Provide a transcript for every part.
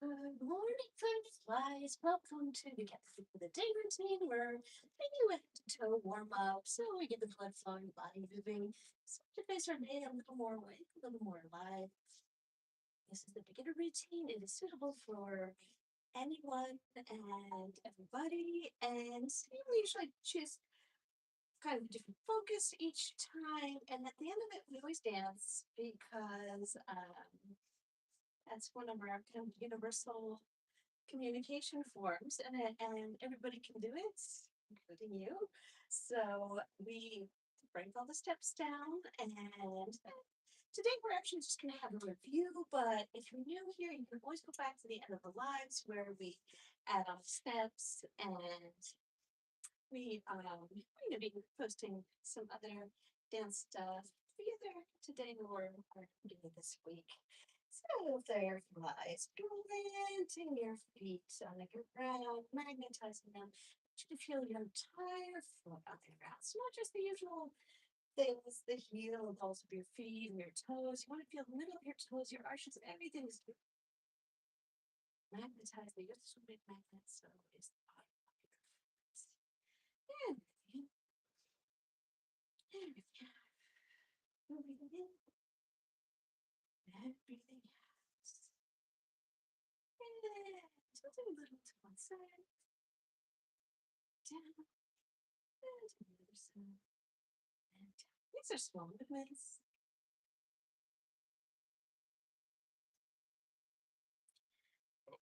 Good morning, fireflies. Welcome to the Get Fit for the Day routine where maybe we head to toe warm up so we get the blood flowing, body moving, so to face our day a little more awake, a little more alive. This is the beginner routine. It is suitable for anyone and everybody, and we usually choose kind of a different focus each time. And at the end of it, we always dance because that's one of our kind of universal communication forms, and everybody can do it, including you. So we break all the steps down, and today we're actually just going to have a review. But if you're new here, you can always go back to the end of the lives where we add on steps, and we're going to be posting some other dance stuff either today or beginning this week. So there lies, planting your feet on the ground, magnetizing them. I want you to feel your entire foot on the ground. So not just the usual things, the heel, the balls of your feet and your toes. You want to feel the middle of your toes, your arches, everything is magnetized. They use so big magnets, so is the bottom of your foot. And breathing in, and breathing out. Breathing in, and breathing out. And tilting a little to one side, down, and to the other side, and down. These are small movements.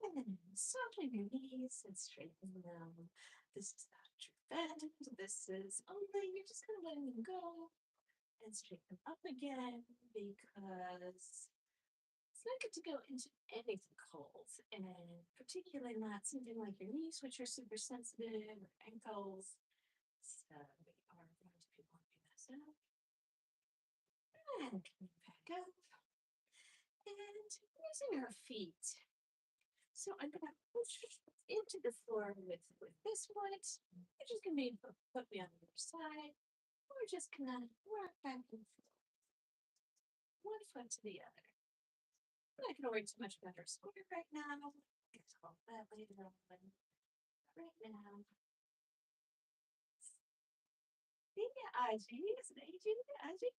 And then soften your knees and straighten them. This is not a true bend. This is only, you're just kind of letting them go and straighten them up again because it's not good to go into anything cold, and particularly not something like your knees, which are super sensitive, or ankles. So we are going to be warming this up and coming back up and using our feet. So I'm going to push into the floor with this foot. You're just going to be put me on the other side. We're just going to rock back and forth, one foot to the other. I'm not going to worry too much about our shoulder right now. Get to all that later on. Right now, yeah, IG, is it AG? IG?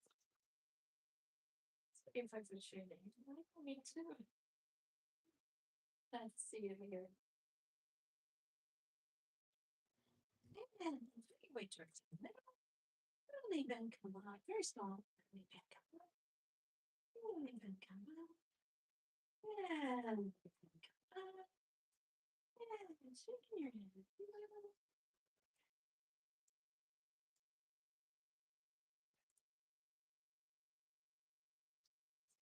If I for sure name, me too. Let's see it here. And wait towards the middle. Really bend, come on. Very small. Really bend, come on. Really bend, come on. And come on. And shaking your head.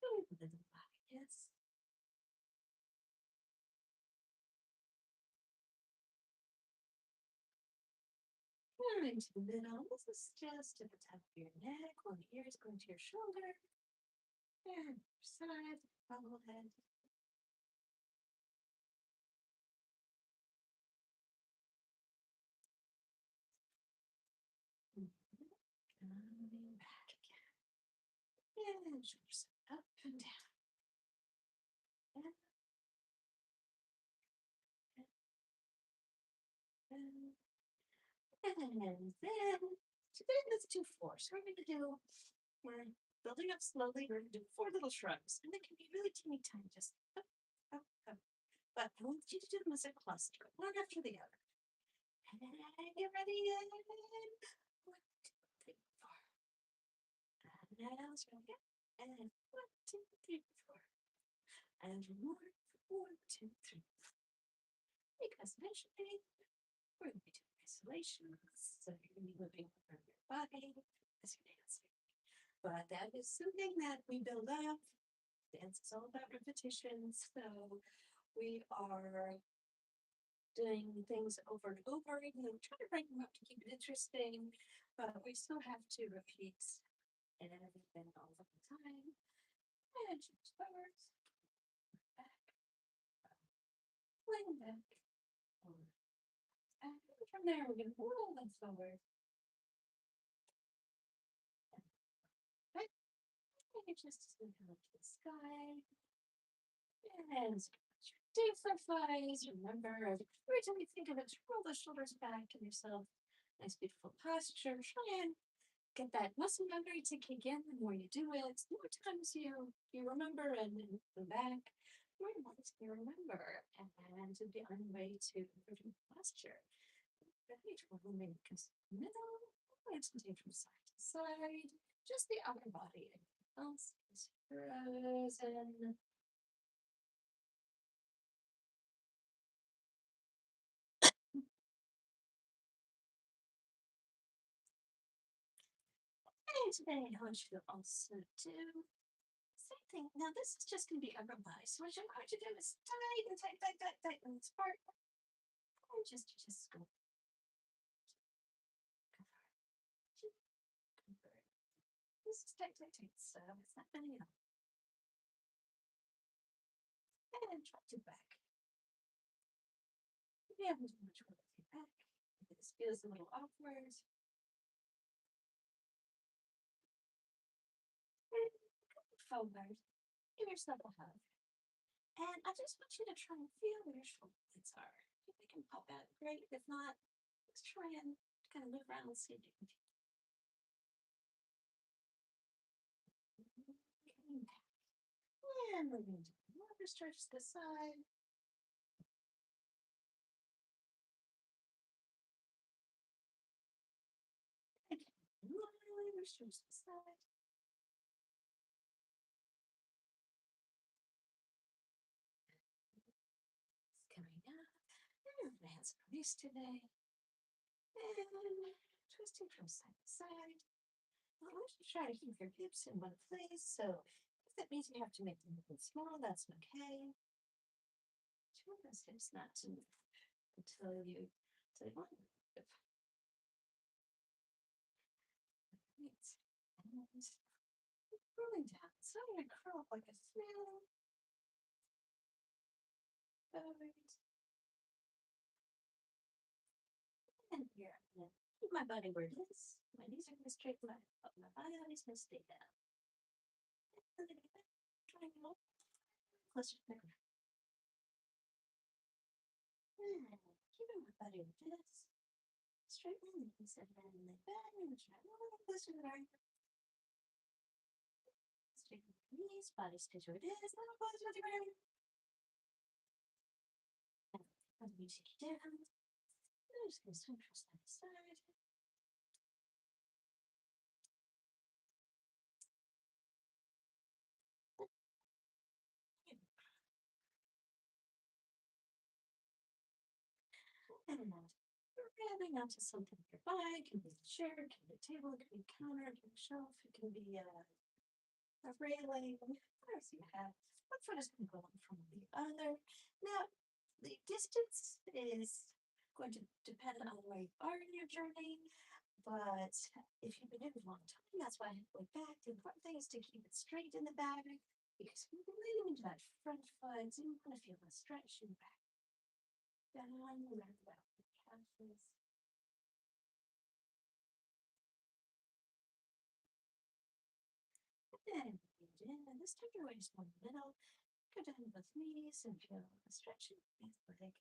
Really bend the body, yes. And into the middle. This is just at the top of your neck. One ear is going to your shoulder. And your side, bubble head. Coming back again. And shoulders up and down. And, and, and then today let's do four. So we're building up slowly. We're going to do four little shrugs. And they can be really teeny tiny, just up, up, up. But I want you to do them as a cluster, one after the other. And get ready. And 1, 2, 3, 4. And now let's try again. And 1, 2, 3, 4. And more. 1, 2, 3. Because eventually we're going to be doing isolations. So you're going to be moving around your body as you're dancing. But that is something that we build up. Dance is all about repetitions. So we are doing things over and over, even though we try to break them up to keep it interesting, but we still have to repeat and everything all the time. And change forwards, back, fling back, forward, back. And from there, we're going to roll them forward. Back. And just as we come up to the sky. And scratch Deep flies, remember, every time you think of it, roll the shoulders back, give yourself nice, beautiful posture. Try and get that muscle memory to kick in. The more you do it, the more times you remember and the back, the more times you remember, and to be on the way to improving posture. Right, we'll make middle, let's take from side to side, just the upper body. Everything else is frozen. And today I want you to also do same thing. Now this is just going to be upper body. So what you're going to do is tighten, tighten, tighten, tighten, tighten this part. And just go, go for it. Go for it. This is tight, tight, tight. So it's not bending up. And drop it back. If you have too much work with your back, if this feels a little awkward, forward. Give yourself a hug. And I just want you to try and feel where your shoulder blades are. If they can pop out, great. If not, let's try and kind of move around and see if you can feel coming back. And moving to the lower stretch to the side. Again, lower stretch to the side. It's coming up. And my hands are released today. And twisting from side to side. I want you to try to keep your hips in one place. So if that means you have to make the movement small, that's okay. Try those hips not to move until you want to move. Right. And rolling down. So I'm going to curl up like a snail. Forward. And here I'm going to keep my body where it is. My knees are going to straighten up, but my body is going to stay down. And then get back. Triangle. Closer to the ground. And keeping my body where it is. Straighten my knees and then lay back and try a little closer to the ground. Straighten my knees, body stays where it is, a little closer to the ground. And let me take you down. I'm just going to swing from side to side. And grabbing onto something nearby. It can be a chair, it can be a table, it can be a counter, it can be a shelf, it can be a railing. Whatever you have. One foot is going to go on from the other. Now, the distance is going to depend on where you are in your journey. But if you've been in a long time, that's why I have to go back. The important thing is to keep it straight in the back because you're leaning into that front foot, so you want to feel the stretch in the back. Down around the calves. And breathe in, and this time your weight is more in the middle. Go down to both knees and feel a stretch in the back leg.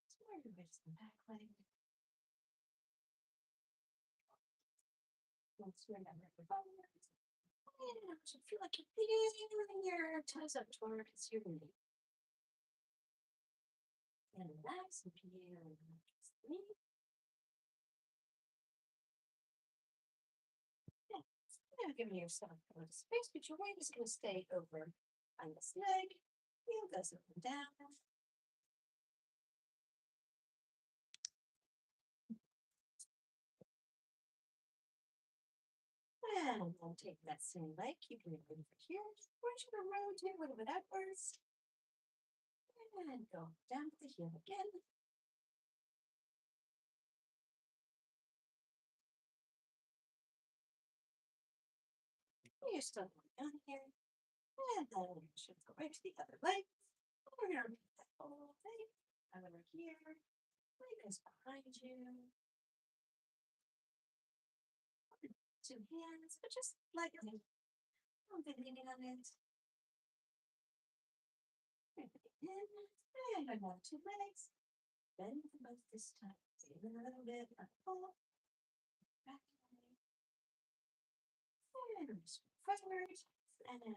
So more your weight is in the back leg. Let's remember your body. And you feel like you're feeling your toes up towards your knee. And relax and feel the knee. Now giving yourself a little space, but your weight is going to stay over on this leg. Heel goes up and down. And then take that same leg, keeping it over here. Want you to rotate a little bit upwards. And go down to the heel again. You're still going down here. And then we should go right to the other leg. We're going to repeat that whole thing. Over here. Leg is behind you. Two hands, but just lightly. Don't be leaning on it. And I want two legs. Bend them both this time. Even a little bit. Up, pull. Back. And forward. And then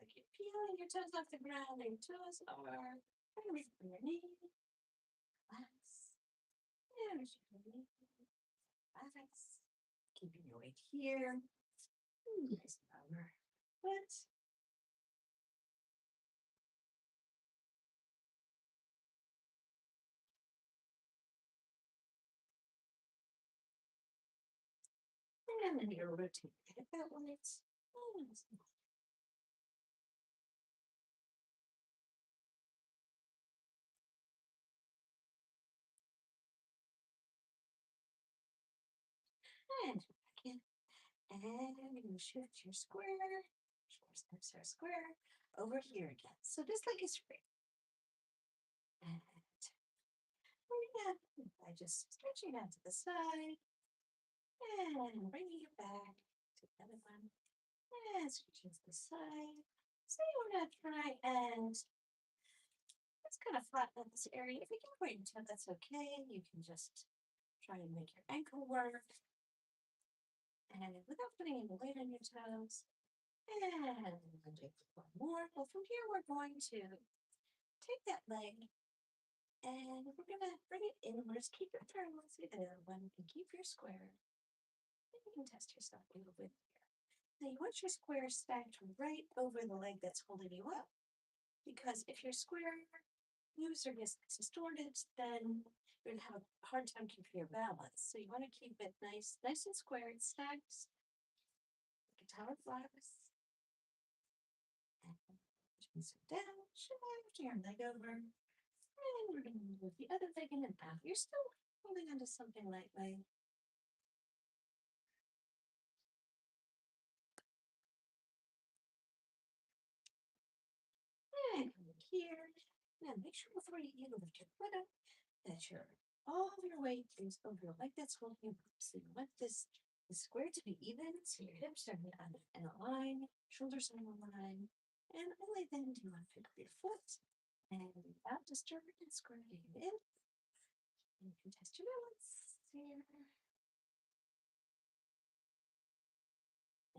like you're peeling your toes off the ground. And your toes are kind of reach for your knee. Relax. And reach for your knee. Relax. Keeping your weight here. Nice power. But and then you're rotating your hip outwards. And back in. And you're going to shift your square. Square. Over here again. So this leg is free. And by just stretching out to the side. And bringing it back to the other one. And switching to the side. So you want to try and let's kind of flatten out this area. If you can point your toe, that's okay. You can just try and make your ankle work. And without putting any weight on your toes. And do one more. Well, from here, we're going to take that leg and we're going to bring it inwards. Keep it parallel to the other one and keep your square. And you can test yourself a little bit here. Now, you want your square stacked right over the leg that's holding you up. Because if your square moves or gets distorted, then you're going to have a hard time keeping your balance. So you want to keep it nice and square and stacked like a tower of flags. And sit down, shift your leg over. And we're going to move the other leg in and out. You're still holding onto something lightly. And come here. Now make sure before you lift your foot up that all of your weight is over your leg that's holding you up. So you want this square to be even, so your hips are in a line, shoulders are in a line, and only then do you want to pick up your foot and without disturbing and squaring it in. And you can test your balance here.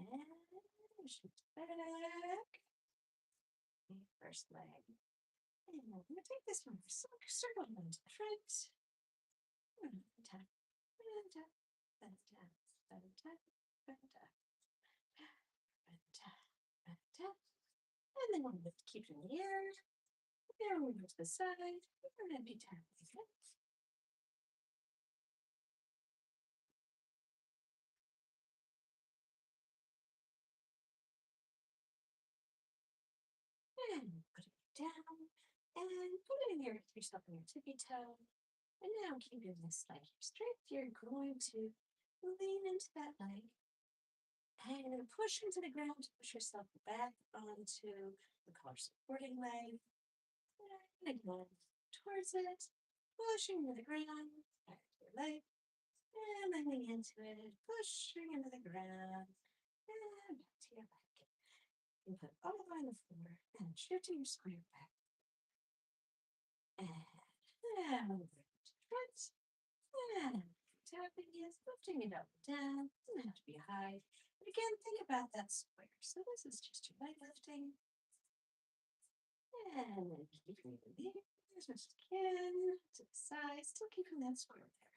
And shift back. First leg. And we're going to take this one for circle one to the front. Tap, tap, tap, tap, tap, tap, tap, tap, tap, tap. And then we'll keep it in the air. Then we'll go to the side. And then be tapping again. And put it down. And put it in yourself on your tippy toe. And now keeping this leg straight, you're going to lean into that leg and push into the ground to push yourself back onto the collar supporting leg. And again, towards it, pushing into the ground, back to your leg, and leaning into it, pushing into the ground, and back to your leg. You put all the way on the floor and shifting your square back. And move it to the front. And tapping is lifting it up and down. Doesn't have to be high. But again, think about that square. So this is just your leg lifting. And then keeping it there as much as you can to the side, still keeping that square there.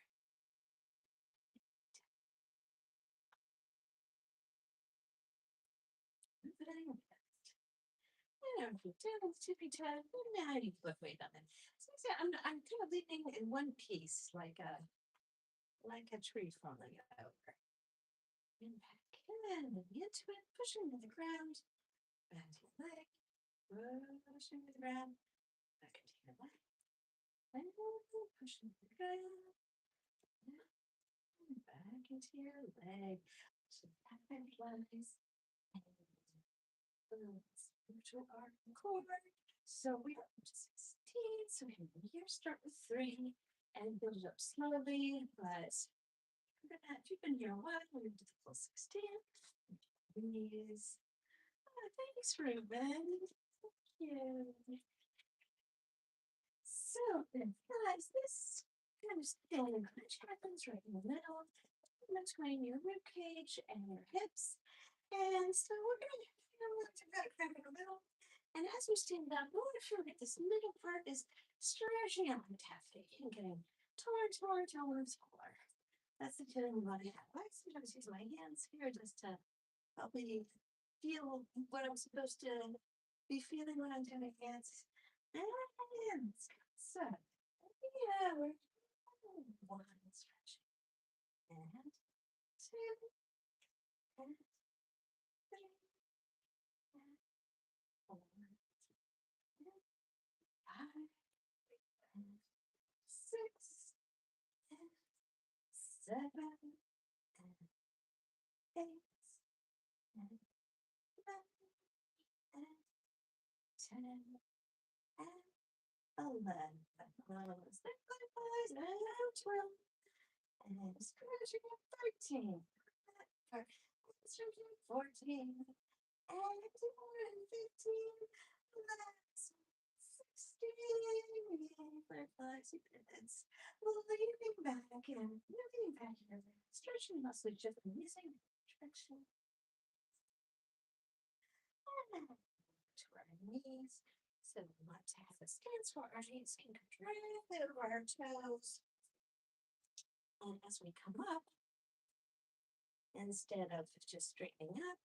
Moving and keep down, tippy toe. Now you put weight on it. So I'm kind of leaning in one piece, like a tree falling over. And back in, and into it, pushing to the ground. Back to your leg. Pushing to the ground. Back into your leg. And pushing to the ground. And back into your leg. So back legs. Spiritual arc and core. So we are up to 16. So we can here start with 3 and build it up slowly. But if you've been here a while, we're going to do the full 16. Knees. Oh, thanks, Ruben. Thank you. as this kind of standing crunch happens right in the middle, between your rib cage and your hips. And so we're going to cramp in the middle. And as you stand up, we want to feel that this middle part is stretching out the taffy and getting taller, taller, taller, taller. That's the feeling we want to have. I sometimes use my hands here just to help me feel what I'm supposed to be feeling when I'm doing hands. And so, yeah, we're one stretch. And two, and three, and four, and five, and six, and seven, and eight, and nine, and 10, and 11. Almost there, butterflies, and 12, and stretching at 13. Stretching at 14, and 15, that's 16. Butterflies, it's leaning back and moving back here. Stretching muscles just using traction. And to our knees. So we want to have a stance where our knees can contract over our toes. And as we come up, instead of just straightening up,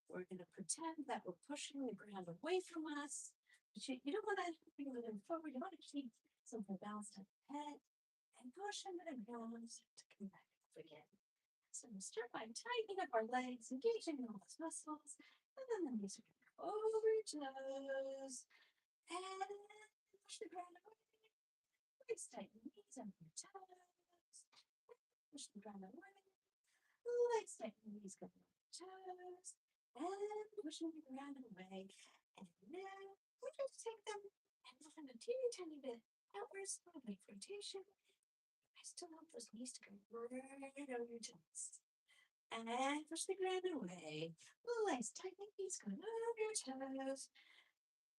we're going to pretend that we're pushing the ground away from us. But you don't want to be moving forward. You want to keep something balanced on the head and push into the ground to come back up again. So we'll start by tightening up our legs, engaging all those muscles, and then the knees are going to go over your toes and push the ground away. Legs tighten, knees over your toes. Push the ground away. Legs tighten, knees go over your toes. And pushing the ground away. And now we're going to take them and move them a teeny tiny bit outwards, a little bit of rotation. I still want those knees to go right over your toes. And push the ground away. Legs tightening, knees going over your toes.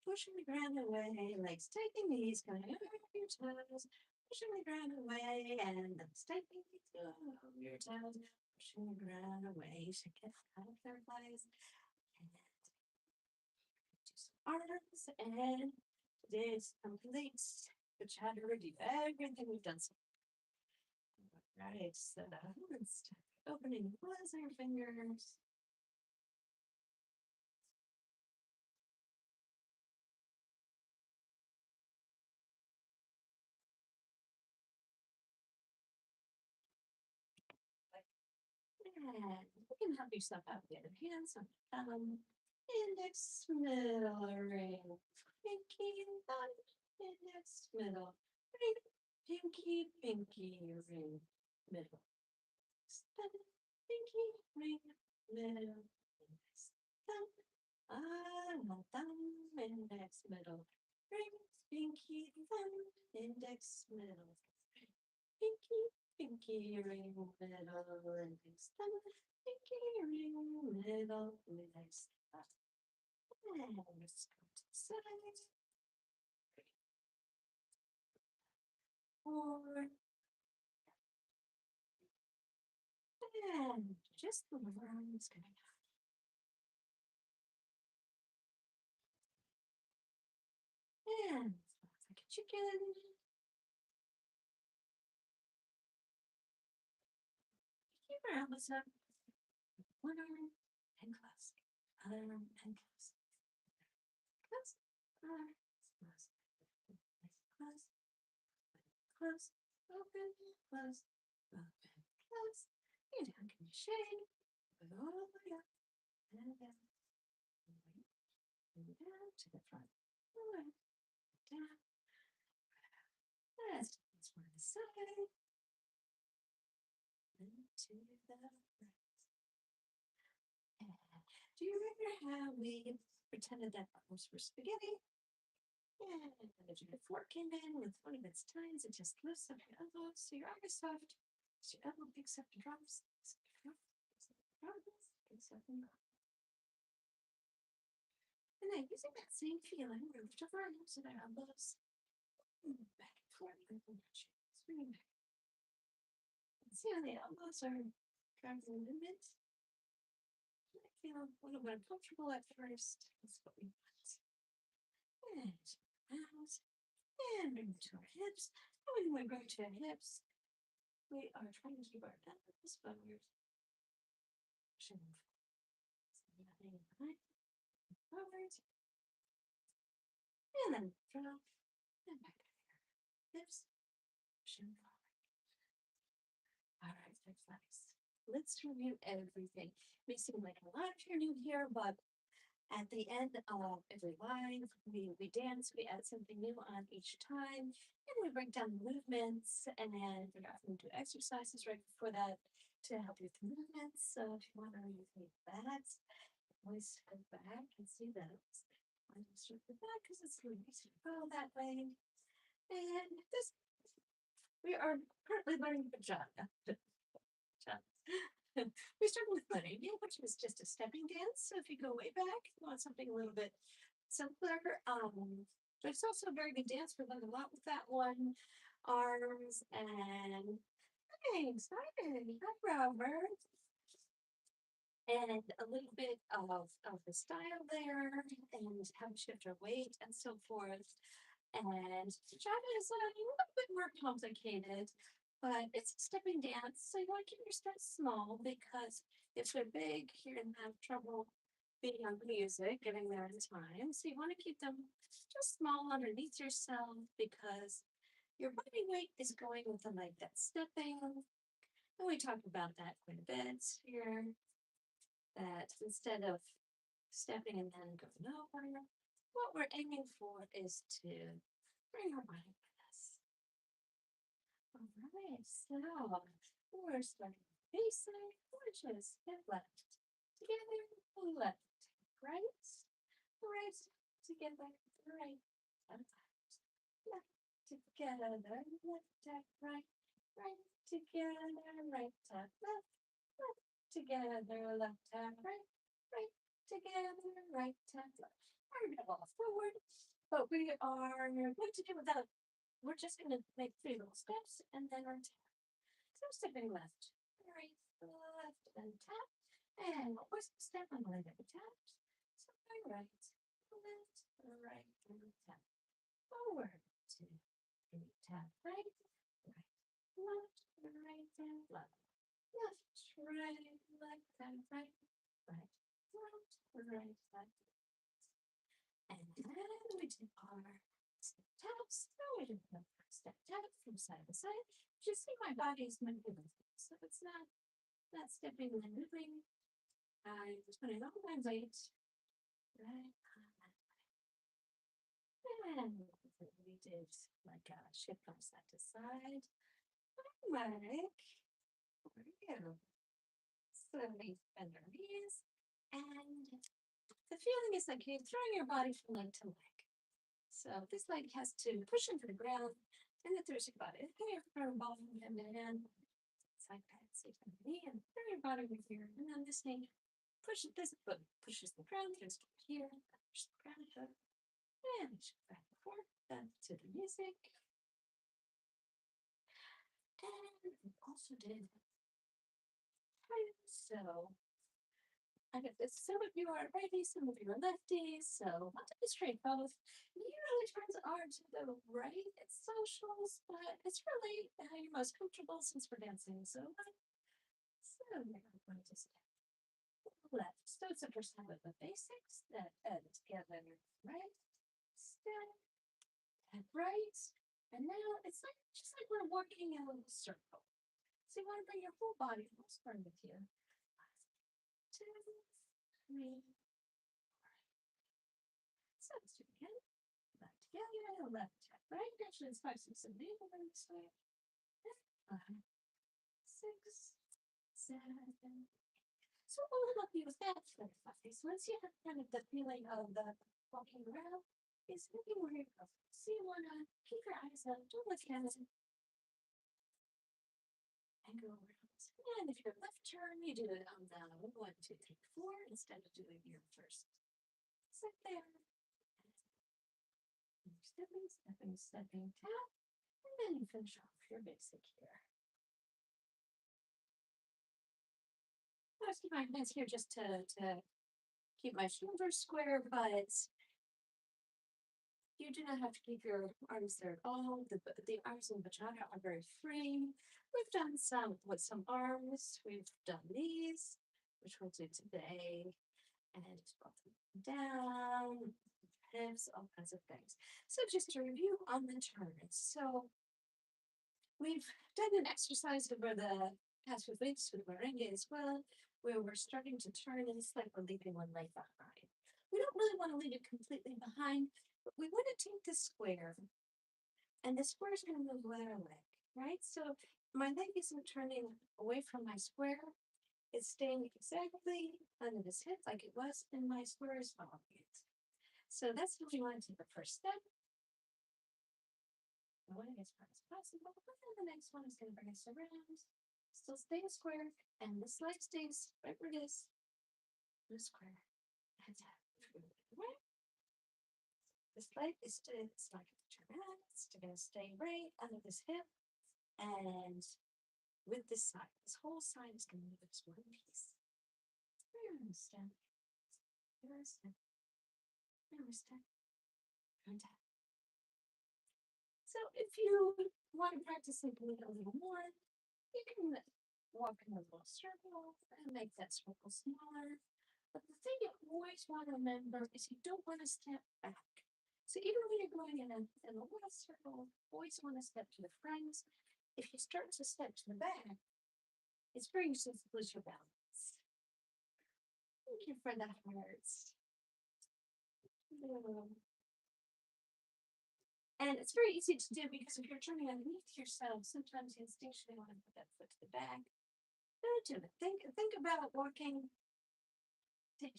Pushing the ground away, legs tightening, knees going over your toes. Pushing the ground away, and legs tightening, knees going over your toes. Pushing the ground away, shake it out of their legs. And do some arms, and today's complete bachata review. Everything we've done so far. Right, so let's start opening the your fingers. And you can help yourself out with the other hand. So index, middle, ring, pinky, thumb, index, middle, ring, pinky, pinky, ring, middle, thumb, pinky, ring, middle, index, thumb, thumb, index, middle, ring, pinky, thumb, index, middle, pinky, pinky, ring, middle, index, thumb, pinky, ring, middle, index, thumb. And let's go to the side. 4. And just the arm is going to and like a chicken. Keep your elbows up. One arm and close. Other arm and close. Close. Close. Close. Close. Close. Open. Close. Open. Close. And down can you shake. All the way up. And down. And down to the front. Away. Down. Let's one to the side. And to the right. Do you remember how we pretended that arms were spaghetti? And as your fork came in with one of its tines, it just lifts up your elbow so your arm is soft. So your elbow picks up and drops. Picks up and drops. And then using that same feeling, we lift up our arms and our elbows back and front of the shins. Bring it back. See how the elbows are driving the movement? I feel a little bit uncomfortable at first. That's what we want. And out. And bring it to our hips. And when we bring it to our hips, we are trying to keep our elbows, but we're pushing them forward. Forward. And then drop. And back to here. Hips. Pushing forward. All right, that's nice. Let's review everything. May seem like a lot if you're new here, but at the end of every line, we dance, we add something new on each time, and we break down the movements, and then we often do exercises right before that to help you with the movements. So if you want to rethink that, always go back and see those. I just start with that because it's really easy to go that way. And this, we are currently learning Bachata. We started with Money, which was just a stepping dance. So if you go way back, you want something a little bit simpler. There's also a very good dance. We learned a lot with that one. Arms and thanks. Hi, Robert. And a little bit of the style there and how to shift our weight and so forth. And Java is a little bit more complicated, but it's a stepping dance. So you want to keep your steps small because if they're big, you're going to have trouble being on the music, getting there in time. So you want to keep them just small underneath yourself because your body weight is going with the leg that's stepping. And we talked about that quite a bit here. That instead of stepping and then going over, what we're aiming for is to bring our body with us. All right, so we're starting basic, which is hip left together, left, right, right together, right, left, left together, left tap, right, right together, right tap, left, left together, left tap, right, right together, right tap, left. We're going to go forward, but we are going to do without. We're just going to make 3 little steps and then our tap. So stepping left, right, left, and tap. And what's the step? I'm going to get the tap. So right, left, right, and tap. Forward, 2, 3, tap, right, right, left, right, and left. Left, right, left, and right, right, left, right, left. And then we do our step taps. Now we do the step tap from side to side. You see my body's moving. So it's not stepping and moving. I'm just putting all my weight right on that way. And we did like a shift from side to side. Like, over here. Slowly bend our knees. And the feeling is like you're throwing your body from leg to leg. So this leg has to push into the ground and then throws your body. Here, throw your body and then side pat, safe on the knee, and throw your body over here. And then this knee pushes this foot, pushes the ground, throws it here, pushes the ground foot, and shift back and forth, then to the music. And we also did so I get this. Some of you are righties, some of you are lefties, so I'll demonstrate both. Usually turns are to the right. It's socials, but it's really how you're most comfortable since we're dancing. So we're going to step left. So it's the first time with the basics that together, right, step, and right. And now it's like just like we're walking in a little circle. So you want to bring your whole body full square with you. 2, 3, 4. So let's do it again. Left together, left tap, right. Actually, it's 5, 6, 7, 8. We're going to start. 5, 6, 7. So what will help you with that exercise? Once you have kind of the feeling of the walking around, is looking where you're going. So you want to keep your eyes up, don't look at it, and go around. And if you're left turn, you do it on the 1, 2, 3, 4 instead of doing your first. Sit there. Stepping, stepping, stepping, tap. And then you finish off your basic here. I was keeping my hands here just to keep my shoulders square, but you do not have to keep your arms there at all. The arms in Bachata are very free. We've done some with some arms. We've done these, which we'll do today, and just brought them down, hips, all kinds of things. So just to review on the turns. So we've done an exercise over the past few weeks with merengue as well, where we're starting to turn, and it's like we're leaving one leg behind. We don't really want to leave it completely behind, but we want to take the square, and the square is going to move with our leg, right? So my leg isn't turning away from my square. It's staying exactly under this hip like it was, and my square is following it. So that's how we want to take the first step. Going as far as possible. And then the next one is going to bring us around. Still staying square, and this leg stays right where it is. The square. And right. This leg is still, it's not going to turn out. It's still going to stay right under this hip. And with this side, this whole side is going to move as one piece. Here we step. Here we step. Here we step. And tap. So if you want to practice it a little more, you can walk in a little circle and make that circle smaller. But the thing you always want to remember is you don't want to step back. So even when you're going in a little circle, always want to step to the front. If you start to step to the back, it's very easy to lose your balance. Thank you for the hearts. And it's very easy to do because if you're turning underneath yourself, sometimes you instinctually want to put that foot to the back. Don't do it. Think about walking,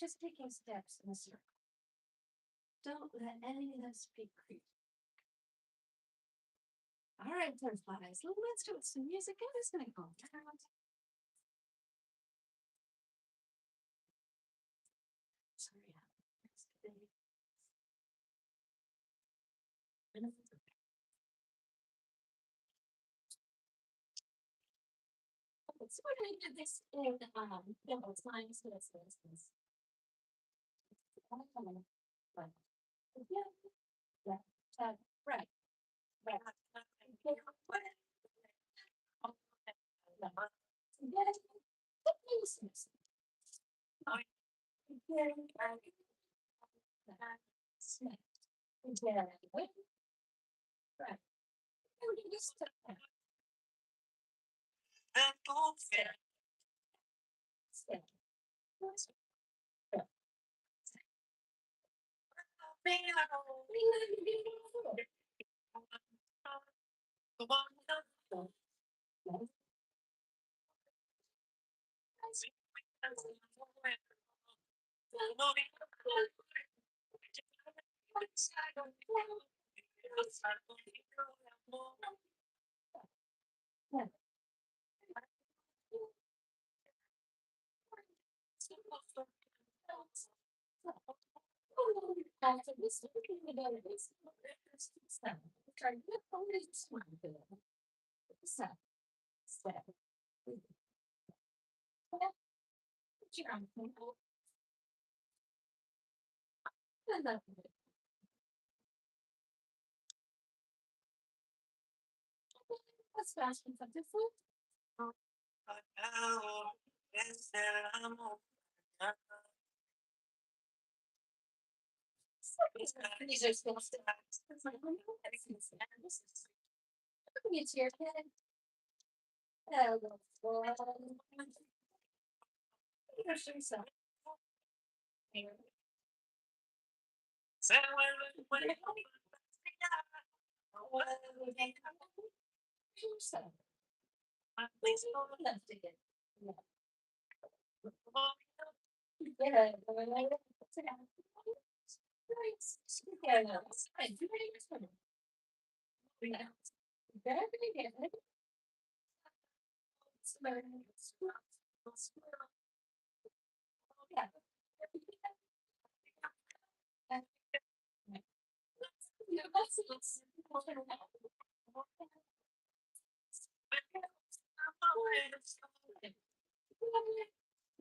just taking steps in a circle. Don't let any of this be creepy. All right, butterflies. Let's do it with some music. I'm just gonna go around. Sorry, so we're gonna do this in double time. So let's do this. Right. Yeah. Right. Right. Let's fast and different. These are still steps. It's your head.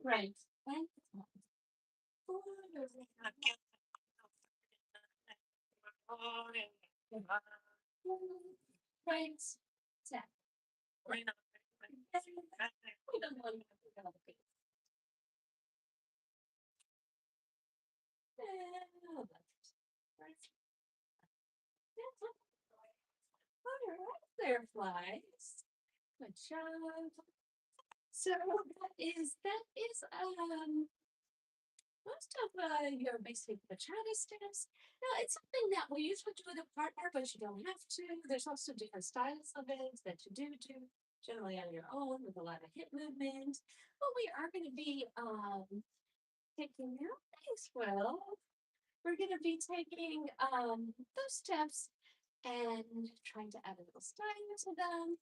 Right. Right. Tap. We don't want to go. All right, there, flies. Good job. So that is most of your basic bachata steps. Now it's something that we usually do with a partner, but you don't have to. There's also different styles of it that you do generally on your own with a lot of hip movement. But we are going to be taking out things well. We're going to be taking those steps and trying to add a little style to them.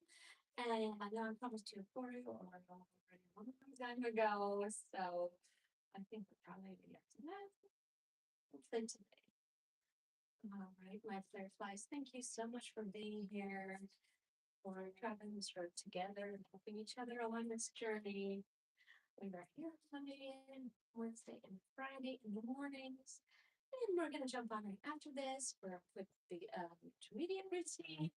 And I know I promised you a choreo or already a long time ago, so I think we'll probably be up to that. Hopefully today. All right, my fireflies, thank you so much for being here, for traveling this road together and helping each other along this journey. We are here Monday, Wednesday, and Friday in the mornings. And we're going to jump on right after this for a quick intermediate routine.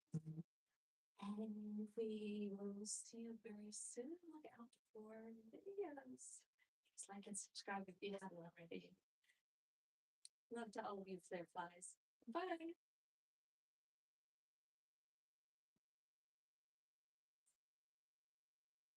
And we will see you very soon. Look out for videos. Just like and subscribe if you haven't already. Love to all of you, Fireflies. Bye.